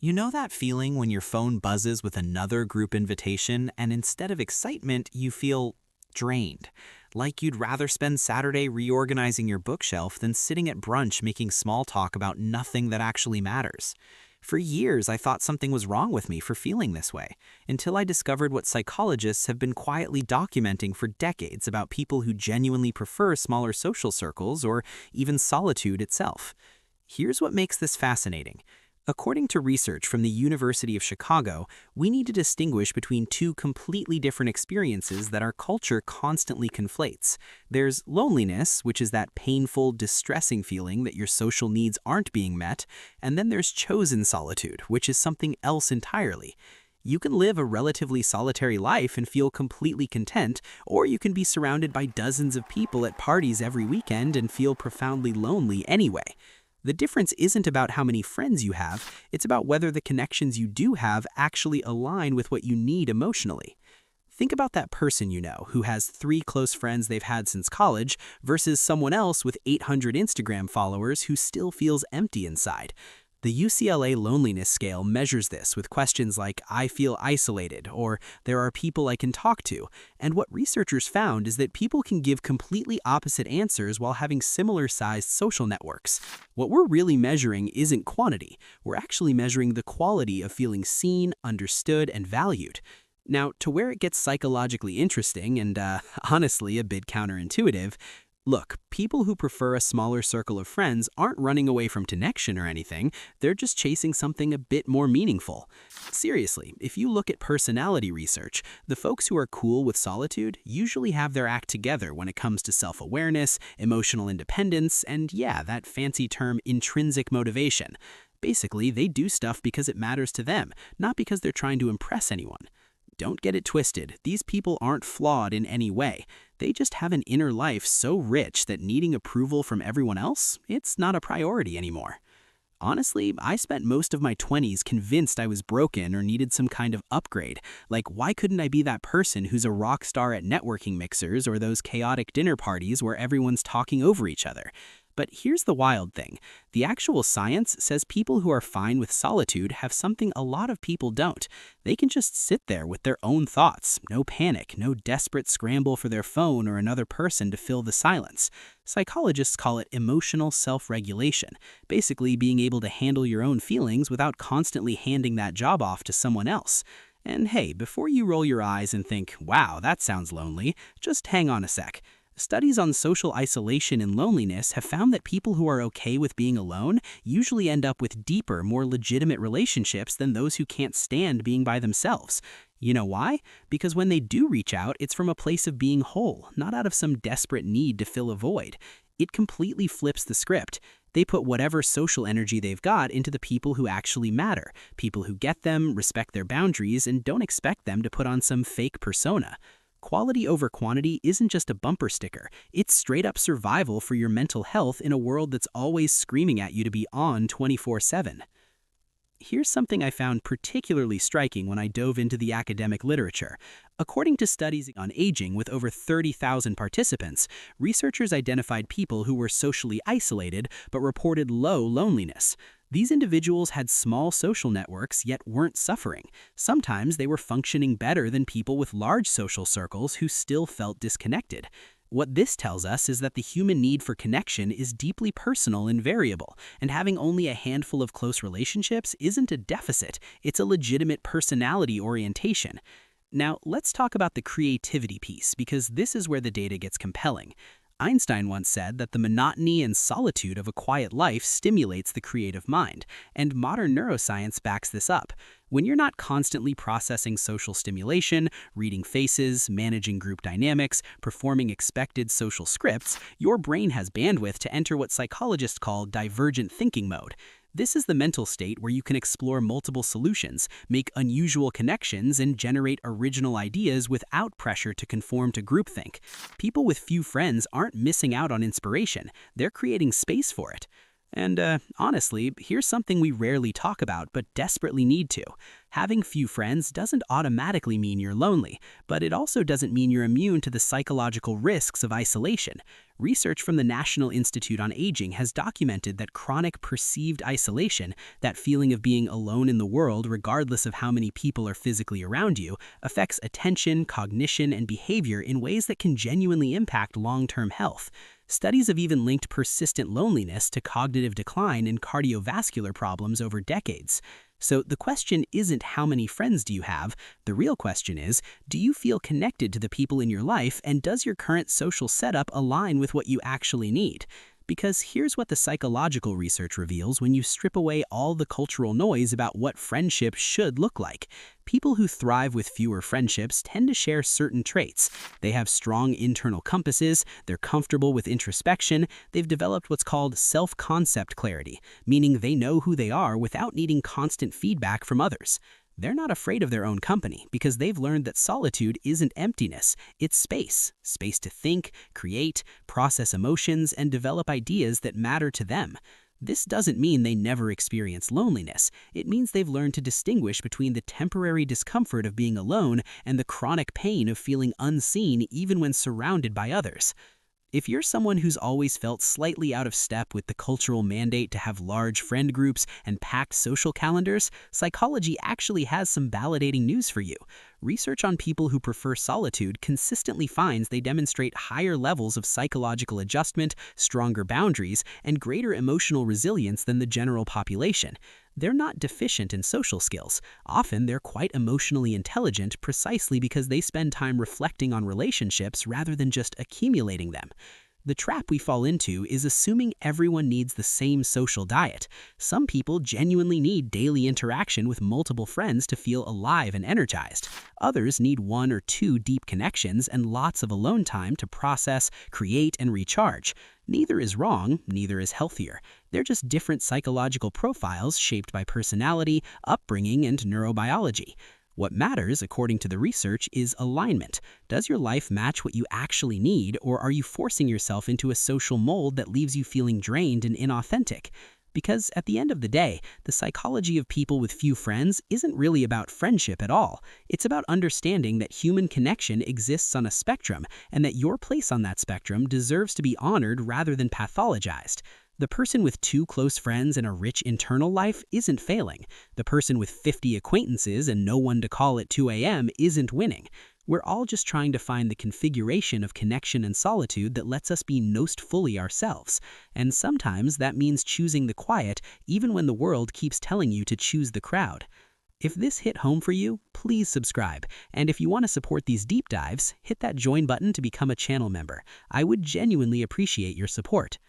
You know that feeling when your phone buzzes with another group invitation and instead of excitement, you feel drained? Like you'd rather spend Saturday reorganizing your bookshelf than sitting at brunch making small talk about nothing that actually matters. For years, I thought something was wrong with me for feeling this way, until I discovered what psychologists have been quietly documenting for decades about people who genuinely prefer smaller social circles or even solitude itself. Here's what makes this fascinating. According to research from the University of Chicago, we need to distinguish between two completely different experiences that our culture constantly conflates. There's loneliness, which is that painful, distressing feeling that your social needs aren't being met, and then there's chosen solitude, which is something else entirely. You can live a relatively solitary life and feel completely content, or you can be surrounded by dozens of people at parties every weekend and feel profoundly lonely anyway. The difference isn't about how many friends you have, it's about whether the connections you do have actually align with what you need emotionally. Think about that person you know who has 3 close friends they've had since college versus someone else with 800 Instagram followers who still feels empty inside. The UCLA Loneliness Scale measures this with questions like, "I feel isolated," or "There are people I can talk to," and what researchers found is that people can give completely opposite answers while having similar-sized social networks. What we're really measuring isn't quantity, we're actually measuring the quality of feeling seen, understood, and valued. Now, to where it gets psychologically interesting and, honestly, a bit counterintuitive, look, people who prefer a smaller circle of friends aren't running away from connection or anything, they're just chasing something a bit more meaningful. Seriously, if you look at personality research, the folks who are cool with solitude usually have their act together when it comes to self-awareness, emotional independence, and yeah, that fancy term intrinsic motivation. Basically, they do stuff because it matters to them, not because they're trying to impress anyone. Don't get it twisted, these people aren't flawed in any way. They just have an inner life so rich that needing approval from everyone else, it's not a priority anymore. Honestly, I spent most of my 20s convinced I was broken or needed some kind of upgrade. Like, why couldn't I be that person who's a rock star at networking mixers or those chaotic dinner parties where everyone's talking over each other? But here's the wild thing. The actual science says people who are fine with solitude have something a lot of people don't. They can just sit there with their own thoughts, no panic, no desperate scramble for their phone or another person to fill the silence. Psychologists call it emotional self-regulation, basically being able to handle your own feelings without constantly handing that job off to someone else. And hey, before you roll your eyes and think, "Wow, that sounds lonely," just hang on a sec. Studies on social isolation and loneliness have found that people who are okay with being alone usually end up with deeper, more legitimate relationships than those who can't stand being by themselves. You know why? Because when they do reach out, it's from a place of being whole, not out of some desperate need to fill a void. It completely flips the script. They put whatever social energy they've got into the people who actually matter, people who get them, respect their boundaries, and don't expect them to put on some fake persona. Quality over quantity isn't just a bumper sticker, it's straight up survival for your mental health in a world that's always screaming at you to be on 24/7. Here's something I found particularly striking when I dove into the academic literature. According to studies on aging with over 30,000 participants, researchers identified people who were socially isolated but reported low loneliness. These individuals had small social networks yet weren't suffering. Sometimes they were functioning better than people with large social circles who still felt disconnected. What this tells us is that the human need for connection is deeply personal and variable, and having only a handful of close relationships isn't a deficit, it's a legitimate personality orientation. Now, let's talk about the creativity piece, because this is where the data gets compelling. Einstein once said that the monotony and solitude of a quiet life stimulates the creative mind, and modern neuroscience backs this up. When you're not constantly processing social stimulation, reading faces, managing group dynamics, performing expected social scripts, your brain has bandwidth to enter what psychologists call divergent thinking mode. This is the mental state where you can explore multiple solutions, make unusual connections, and generate original ideas without pressure to conform to groupthink. People with few friends aren't missing out on inspiration, they're creating space for it. And honestly, here's something we rarely talk about but desperately need to. Having few friends doesn't automatically mean you're lonely, but it also doesn't mean you're immune to the psychological risks of isolation. Research from the National Institute on Aging has documented that chronic perceived isolation, that feeling of being alone in the world regardless of how many people are physically around you, affects attention, cognition, and behavior in ways that can genuinely impact long-term health. Studies have even linked persistent loneliness to cognitive decline and cardiovascular problems over decades. So the question isn't how many friends do you have, the real question is, do you feel connected to the people in your life, and does your current social setup align with what you actually need? Because here's what the psychological research reveals when you strip away all the cultural noise about what friendship should look like. People who thrive with fewer friendships tend to share certain traits. They have strong internal compasses, they're comfortable with introspection, they've developed what's called self-concept clarity, meaning they know who they are without needing constant feedback from others. They're not afraid of their own company because they've learned that solitude isn't emptiness, it's space. Space to think, create, process emotions, and develop ideas that matter to them. This doesn't mean they never experience loneliness. It means they've learned to distinguish between the temporary discomfort of being alone and the chronic pain of feeling unseen even when surrounded by others. If you're someone who's always felt slightly out of step with the cultural mandate to have large friend groups and packed social calendars, psychology actually has some validating news for you. Research on people who prefer solitude consistently finds they demonstrate higher levels of psychological adjustment, stronger boundaries, and greater emotional resilience than the general population. They're not deficient in social skills. Often they're quite emotionally intelligent precisely because they spend time reflecting on relationships rather than just accumulating them. The trap we fall into is assuming everyone needs the same social diet. Some people genuinely need daily interaction with multiple friends to feel alive and energized. Others need one or two deep connections and lots of alone time to process, create, and recharge. Neither is wrong, neither is healthier. They're just different psychological profiles shaped by personality, upbringing, and neurobiology. What matters, according to the research, is alignment. Does your life match what you actually need, or are you forcing yourself into a social mold that leaves you feeling drained and inauthentic? Because at the end of the day, the psychology of people with few friends isn't really about friendship at all. It's about understanding that human connection exists on a spectrum, and that your place on that spectrum deserves to be honored rather than pathologized. The person with 2 close friends and a rich internal life isn't failing. The person with 50 acquaintances and no one to call at 2 a.m. isn't winning. We're all just trying to find the configuration of connection and solitude that lets us be most fully ourselves. And sometimes that means choosing the quiet even when the world keeps telling you to choose the crowd. If this hit home for you, please subscribe. And if you want to support these deep dives, hit that join button to become a channel member. I would genuinely appreciate your support.